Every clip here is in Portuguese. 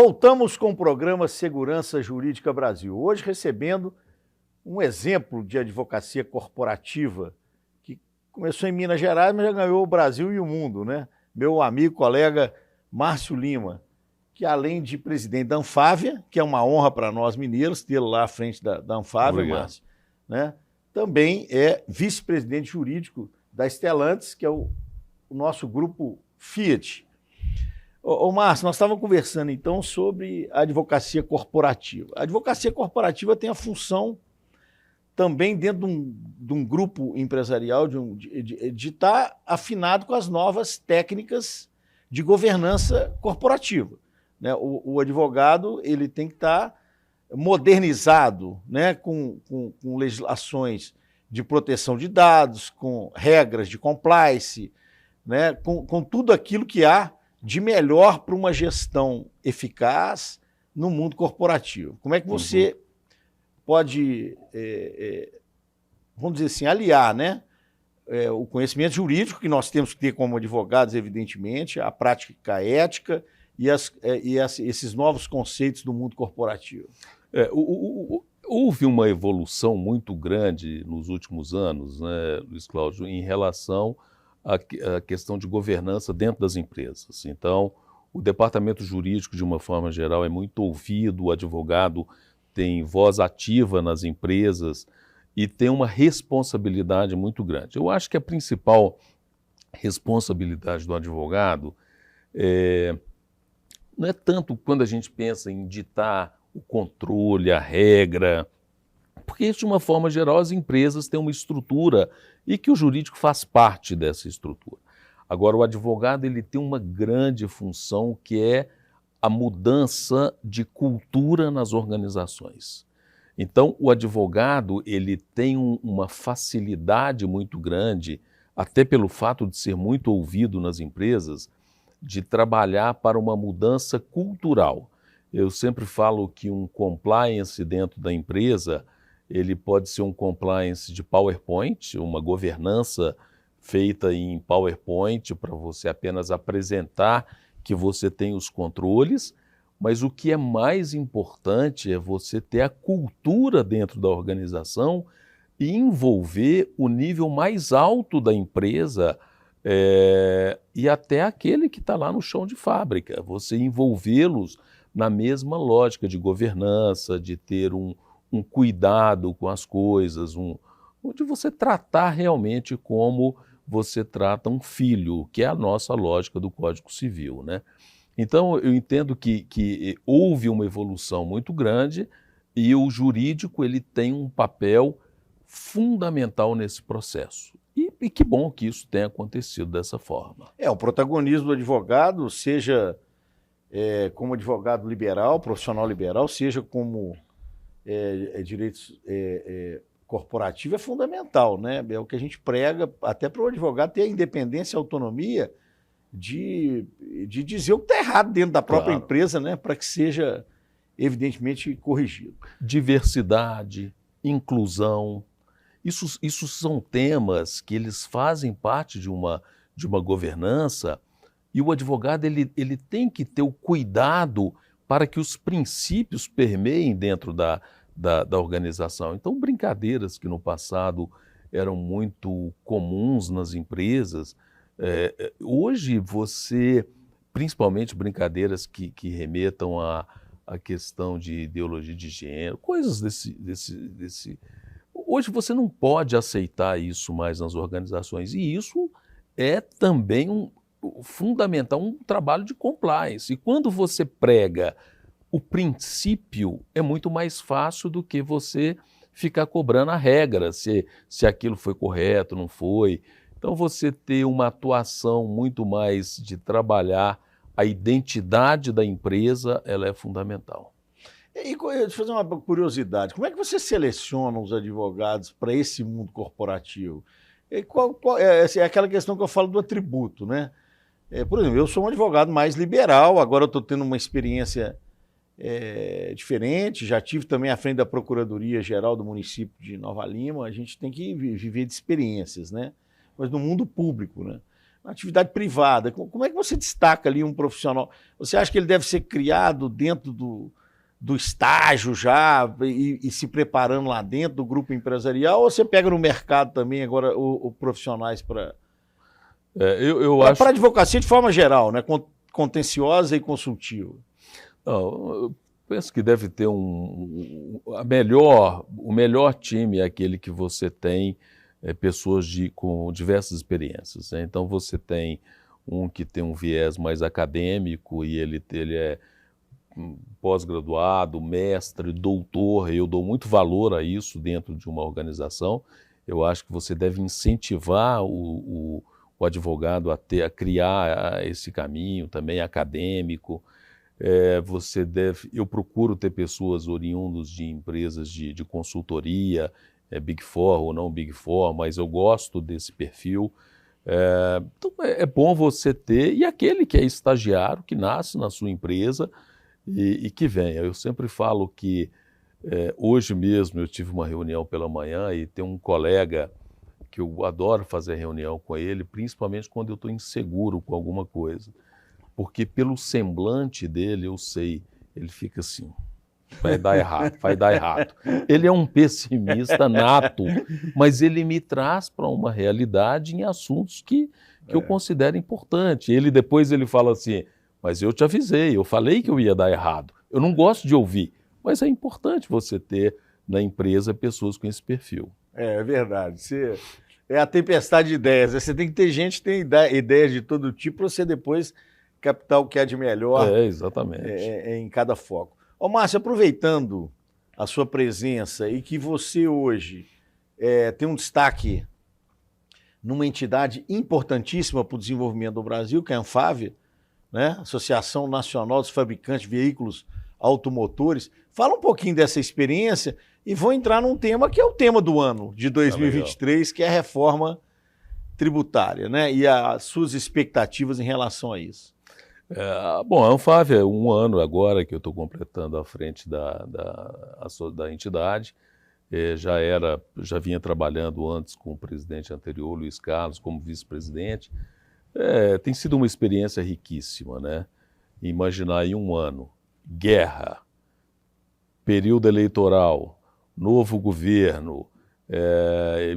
Voltamos com o programa Segurança Jurídica Brasil. Hoje recebendo um exemplo de advocacia corporativa que começou em Minas Gerais, mas já ganhou o Brasil e o mundo, né? Meu amigo, colega Márcio Lima, que além de presidente da Anfávia, que é uma honra para nós mineiros tê-lo lá à frente da Anfávia, Obrigado. Márcio, né? Também é vice-presidente jurídico da Stellantis, que é o nosso grupo Fiat. Ô Márcio, nós estávamos conversando então sobre a advocacia corporativa. A advocacia corporativa tem a função também dentro de um grupo empresarial de estar afinado com as novas técnicas de governança corporativa, né? O advogado ele tem que estar modernizado, né? com legislações de proteção de dados, com regras de compliance, né? com tudo aquilo que há de melhor para uma gestão eficaz no mundo corporativo. Como é que você pode, vamos dizer assim, aliar, né, o conhecimento jurídico que nós temos que ter como advogados, evidentemente, a prática ética e esses novos conceitos do mundo corporativo? Houve uma evolução muito grande nos últimos anos, né, Luiz Cláudio, em relação à questão de governança dentro das empresas. Então, o departamento jurídico, de uma forma geral, é muito ouvido, o advogado tem voz ativa nas empresas e tem uma responsabilidade muito grande. Eu acho que a principal responsabilidade do advogado não é tanto quando a gente pensa em ditar o controle, a regra, porque isso, de uma forma geral, as empresas têm uma estrutura e que o jurídico faz parte dessa estrutura. Agora, o advogado ele tem uma grande função que é a mudança de cultura nas organizações. Então, o advogado ele tem uma facilidade muito grande, até pelo fato de ser muito ouvido nas empresas, de trabalhar para uma mudança cultural. Eu sempre falo que um compliance dentro da empresa, ele pode ser um compliance de PowerPoint, uma governança feita em PowerPoint para você apenas apresentar que você tem os controles, mas o que é mais importante é você ter a cultura dentro da organização e envolver o nível mais alto da empresa e até aquele que está lá no chão de fábrica, você envolvê-los na mesma lógica de governança, de ter um cuidado com as coisas, de você tratar realmente como você trata um filho, que é a nossa lógica do Código Civil, né? Então, eu entendo que houve uma evolução muito grande e o jurídico ele tem um papel fundamental nesse processo. E que bom que isso tenha acontecido dessa forma. O protagonismo do advogado, seja como advogado liberal, profissional liberal, seja como direitos corporativo, é fundamental, né? É o que a gente prega até para o advogado ter a independência e a autonomia de dizer o que está errado dentro da própria empresa, né? Para que seja evidentemente corrigido. Diversidade, inclusão, isso são temas que eles fazem parte de uma governança e o advogado ele tem que ter o cuidado para que os princípios permeiem dentro da organização. Então, brincadeiras que no passado eram muito comuns nas empresas, hoje principalmente brincadeiras que remetam à questão de ideologia de gênero, coisas desse. Hoje você não pode aceitar isso mais nas organizações e isso é também fundamental, um trabalho de compliance. E quando você prega o princípio, é muito mais fácil do que você ficar cobrando a regra, se aquilo foi correto, não foi. Então, você ter uma atuação muito mais de trabalhar a identidade da empresa, ela é fundamental. E deixa eu fazer uma curiosidade. Como é que você seleciona os advogados para esse mundo corporativo? É aquela questão que eu falo do atributo, né? Por exemplo, eu sou um advogado mais liberal, agora eu estou tendo uma experiência diferente, já tive também à frente da Procuradoria-Geral do município de Nova Lima, a gente tem que viver de experiências, né? Mas no mundo público, né? na atividade privada. Como é que você destaca ali um profissional? Você acha que ele deve ser criado dentro do estágio já e se preparando lá dentro do grupo empresarial, ou você pega no mercado também agora os profissionais para eu acho... para advocacia de forma geral, né? Contenciosa e consultiva? Não, eu penso que deve ter o melhor time é aquele que você tem pessoas com diversas experiências, né? Então você tem um que tem um viés mais acadêmico e ele é pós-graduado, mestre, doutor, e eu dou muito valor a isso dentro de uma organização. Eu acho que você deve incentivar o advogado a criar esse caminho também acadêmico. Eu procuro ter pessoas oriundas de empresas de consultoria, Big Four ou não Big Four, mas eu gosto desse perfil. Então é bom você ter, e aquele que é estagiário, que nasce na sua empresa e que venha. Eu sempre falo que hoje mesmo eu tive uma reunião pela manhã e tem um colega que eu adoro fazer reunião com ele, principalmente quando eu estou inseguro com alguma coisa. Porque pelo semblante dele eu sei, ele fica assim, vai dar errado, vai dar errado. Ele é um pessimista nato, mas ele me traz para uma realidade em assuntos que eu considero importante. Depois ele fala assim, mas eu te avisei, eu falei que eu ia dar errado. Eu não gosto de ouvir, mas é importante você ter na empresa pessoas com esse perfil. É verdade. É a tempestade de ideias. Você tem que ter gente que tem ideias de todo tipo para você depois captar o que há de melhor exatamente. Em cada foco. Ô, Márcio, aproveitando a sua presença e que você hoje tem um destaque numa entidade importantíssima para o desenvolvimento do Brasil, que é a Anfávia, né? Associação Nacional dos Fabricantes de Veículos Automotores. Fala um pouquinho dessa experiência e vou entrar num tema que é o tema do ano de 2023, que é a reforma tributária, né? E as suas expectativas em relação a isso. Bom, a Anfávia é um ano agora que eu estou completando à frente da entidade. Já vinha trabalhando antes com o presidente anterior, Luiz Carlos, como vice-presidente. Tem sido uma experiência riquíssima, né? Imaginar em um ano, guerra, período eleitoral, novo governo,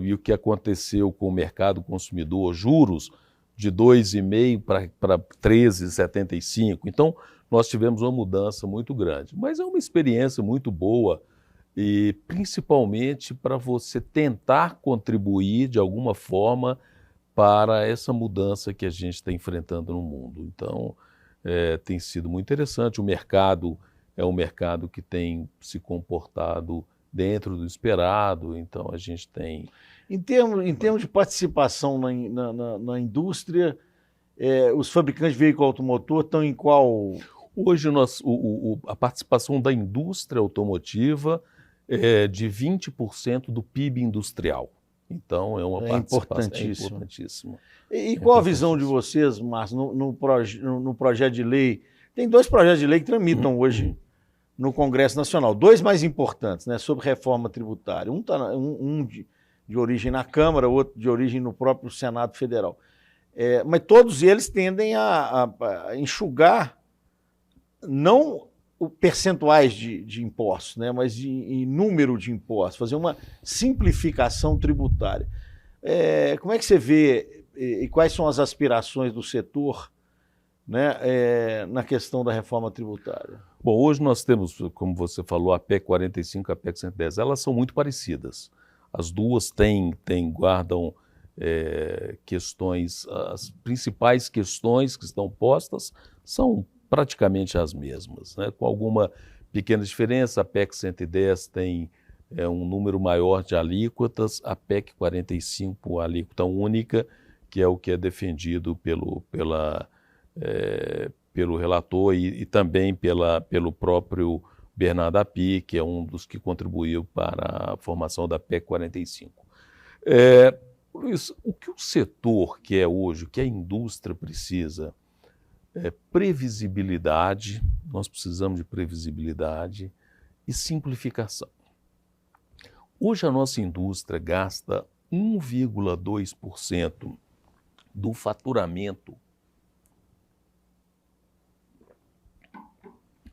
e o que aconteceu com o mercado consumidor, juros de 2,5 para 13,75. Então, nós tivemos uma mudança muito grande. Mas é uma experiência muito boa e principalmente para você tentar contribuir de alguma forma para essa mudança que a gente está enfrentando no mundo. Então, tem sido muito interessante. O mercado é um mercado que tem se comportado dentro do esperado, então a gente tem... Em termos de participação na indústria, os fabricantes de veículo automotor estão em qual... Hoje a participação da indústria automotiva é de 20% do PIB industrial. Então é uma participação importantíssima. E qual a visão de vocês, Márcio, no projeto de lei? Tem 2 projetos de lei que tramitam hoje no Congresso Nacional, 2 mais importantes, né, sobre reforma tributária. Um de origem na Câmara, outro de origem no próprio Senado Federal. Mas todos eles tendem a enxugar não percentuais de impostos, né, mas em número de impostos, fazer uma simplificação tributária. Como é que você vê e quais são as aspirações do setor, né, na questão da reforma tributária? Bom, hoje nós temos, como você falou, a PEC 45 e a PEC 110. Elas são muito parecidas. As duas guardam questões, as principais questões que estão postas são praticamente as mesmas, né? Com alguma pequena diferença. A PEC 110 tem um número maior de alíquotas, a PEC 45 a alíquota única, que é o que é defendido pelo relator e também pelo próprio Bernardo Api, que é um dos que contribuiu para a formação da PEC 45. Luiz, o que o setor quer hoje, o que a indústria precisa, é previsibilidade, nós precisamos de previsibilidade e simplificação. Hoje a nossa indústria gasta 1,2% do faturamento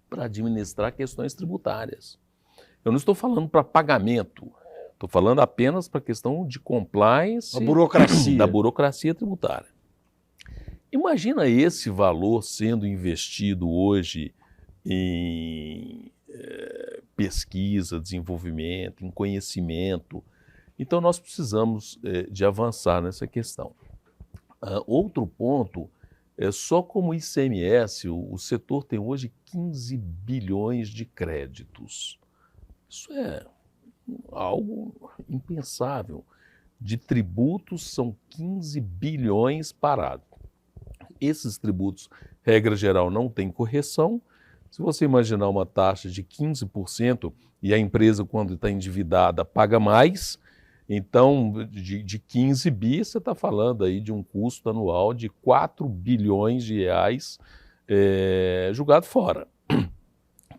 para administrar questões tributárias. Eu não estou falando para pagamento, estou falando apenas para a questão de compliance da burocracia tributária. Imagina esse valor sendo investido hoje em pesquisa, desenvolvimento, em conhecimento. Então, nós precisamos de avançar nessa questão. Outro ponto, só como ICMS, o setor tem hoje 15 bilhões de créditos. Isso é algo impensável. De tributos, são 15 bilhões parados. Esses tributos, regra geral, não tem correção. Se você imaginar uma taxa de 15% e a empresa, quando está endividada, paga mais, então, de 15 bi, você está falando aí de um custo anual de 4 bilhões de reais jogado fora,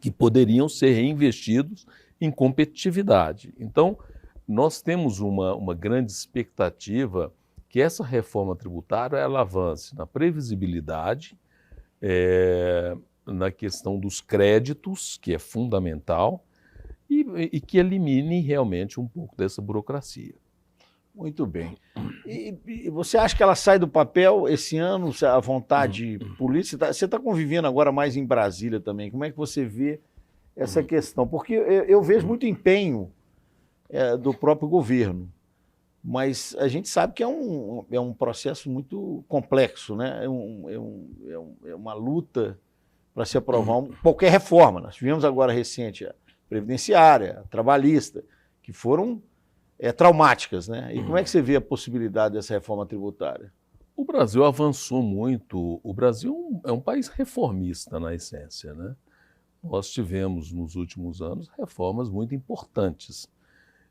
que poderiam ser reinvestidos em competitividade. Então, nós temos uma grande expectativa que essa reforma tributária ela avance na previsibilidade, na questão dos créditos, que é fundamental, e que elimine realmente um pouco dessa burocracia. Muito bem. E você acha que ela sai do papel esse ano, a vontade política? Você está convivendo agora mais em Brasília também. Como é que você vê essa questão? Porque eu vejo muito empenho do próprio governo, mas a gente sabe que é um processo muito complexo, né? É uma luta para se aprovar qualquer reforma. Nós tivemos agora recente a previdenciária, a trabalhista, que foram traumáticas, né? E como é que você vê a possibilidade dessa reforma tributária? O Brasil avançou muito. O Brasil é um país reformista na essência, né? Nós tivemos nos últimos anos reformas muito importantes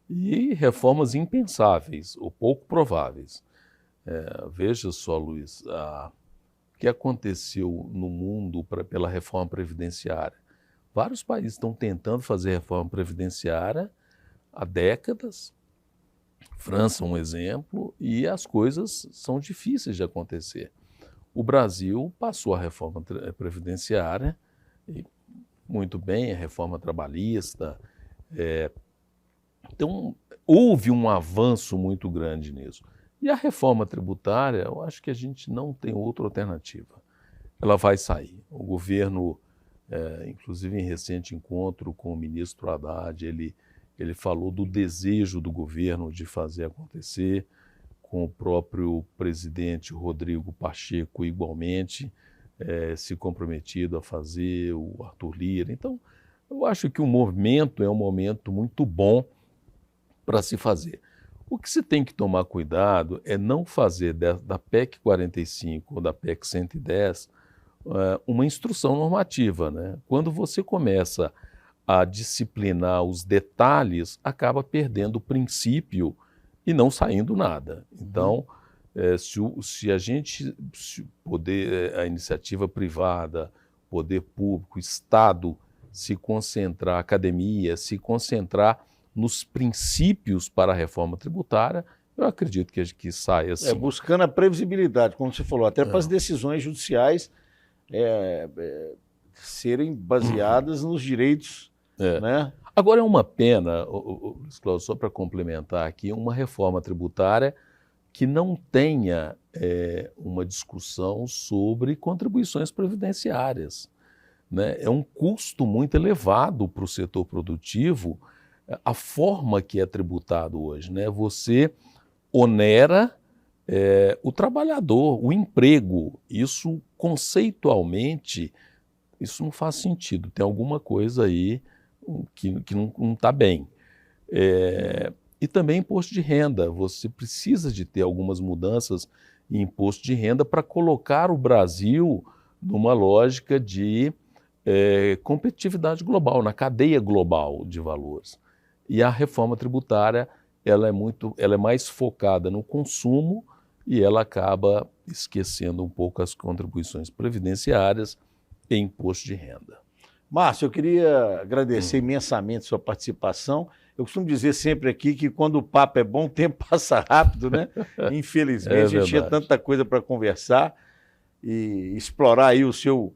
e reformas impensáveis ou pouco prováveis. Veja só, Luiz, o que aconteceu no mundo pela reforma previdenciária. Vários países estão tentando fazer reforma previdenciária há décadas. França é um exemplo, e as coisas são difíceis de acontecer. O Brasil passou a reforma previdenciária, e muito bem, a reforma trabalhista. Então, houve um avanço muito grande nisso. E a reforma tributária, eu acho que a gente não tem outra alternativa. Ela vai sair. O governo, inclusive em recente encontro com o ministro Haddad, ele falou do desejo do governo de fazer acontecer, com o próprio presidente Rodrigo Pacheco igualmente se comprometido a fazer, o Arthur Lira. Então, eu acho que o momento é um momento muito bom para se fazer. O que se tem que tomar cuidado é não fazer da PEC 45 ou da PEC 110 uma instrução normativa, né? Quando você começa a disciplinar os detalhes, acaba perdendo o princípio e não saindo nada. Então, se a iniciativa privada, poder público, Estado, se concentrar, a academia, se concentrar nos princípios para a reforma tributária, eu acredito que saia assim. Buscando a previsibilidade, como você falou, até para as decisões judiciais serem baseadas nos direitos. Né? Agora é uma pena, Cláudio, só para complementar aqui, uma reforma tributária que não tenha uma discussão sobre contribuições previdenciárias, né? É um custo muito elevado para o setor produtivo a forma que é tributado hoje, né? Você onera o trabalhador, o emprego. Isso, conceitualmente, isso não faz sentido. Tem alguma coisa aí que não está bem. E também imposto de renda. Você precisa de ter algumas mudanças em imposto de renda para colocar o Brasil numa lógica de competitividade global, na cadeia global de valores. E a reforma tributária ela é mais focada no consumo e ela acaba esquecendo um pouco as contribuições previdenciárias e imposto de renda. Márcio, eu queria agradecer imensamente sua participação. Eu costumo dizer sempre aqui que quando o papo é bom, o tempo passa rápido, né? Infelizmente, a gente tinha tanta coisa para conversar e explorar aí o seu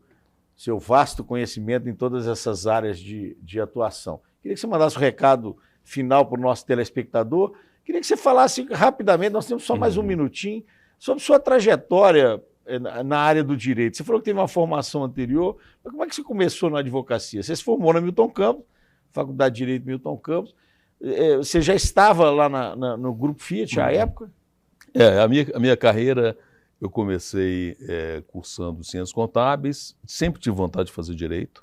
vasto conhecimento em todas essas áreas de atuação. Queria que você mandasse um recado final para o nosso telespectador. Queria que você falasse rapidamente, nós temos só mais um minutinho, sobre sua trajetória na área do direito. Você falou que teve uma formação anterior, mas como é que você começou na advocacia? Você se formou na Milton Campos, Faculdade de Direito Milton Campos. Você já estava lá no Grupo Fiat à época? A minha carreira, eu comecei cursando Ciências Contábeis, sempre tive vontade de fazer direito,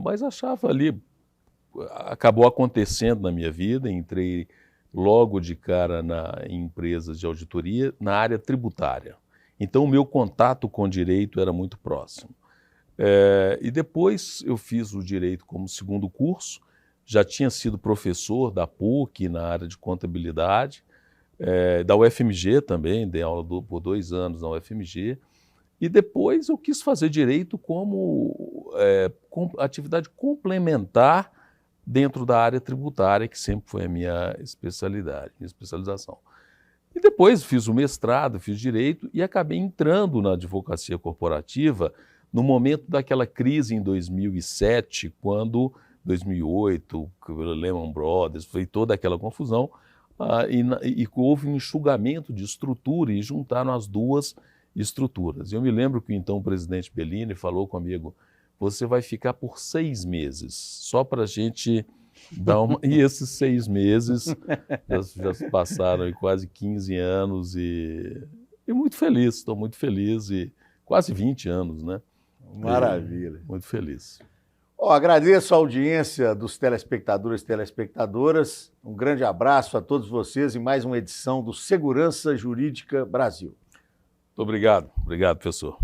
mas achava ali, acabou acontecendo na minha vida, entrei logo de cara em empresas de auditoria, na área tributária. Então, o meu contato com o direito era muito próximo. E depois eu fiz o direito como segundo curso, já tinha sido professor da PUC na área de contabilidade, da UFMG também, dei aula por 2 anos na UFMG, e depois eu quis fazer direito como atividade complementar dentro da área tributária, que sempre foi a minha especialização. E depois fiz o mestrado, fiz direito e acabei entrando na advocacia corporativa no momento daquela crise em 2007, 2008, Lehman Brothers, foi toda aquela confusão, e houve um enxugamento de estrutura e juntaram as duas estruturas. Eu me lembro que então o presidente Bellini falou comigo: você vai ficar por 6 meses, só para a gente dar uma... E esses 6 meses já passaram quase 15 anos e muito feliz, estou muito feliz, e quase 20 anos, né? Maravilha. Muito feliz. Agradeço a audiência dos telespectadores e telespectadoras. Um grande abraço a todos vocês em mais uma edição do Segurança Jurídica Brasil. Muito obrigado. Obrigado, professor.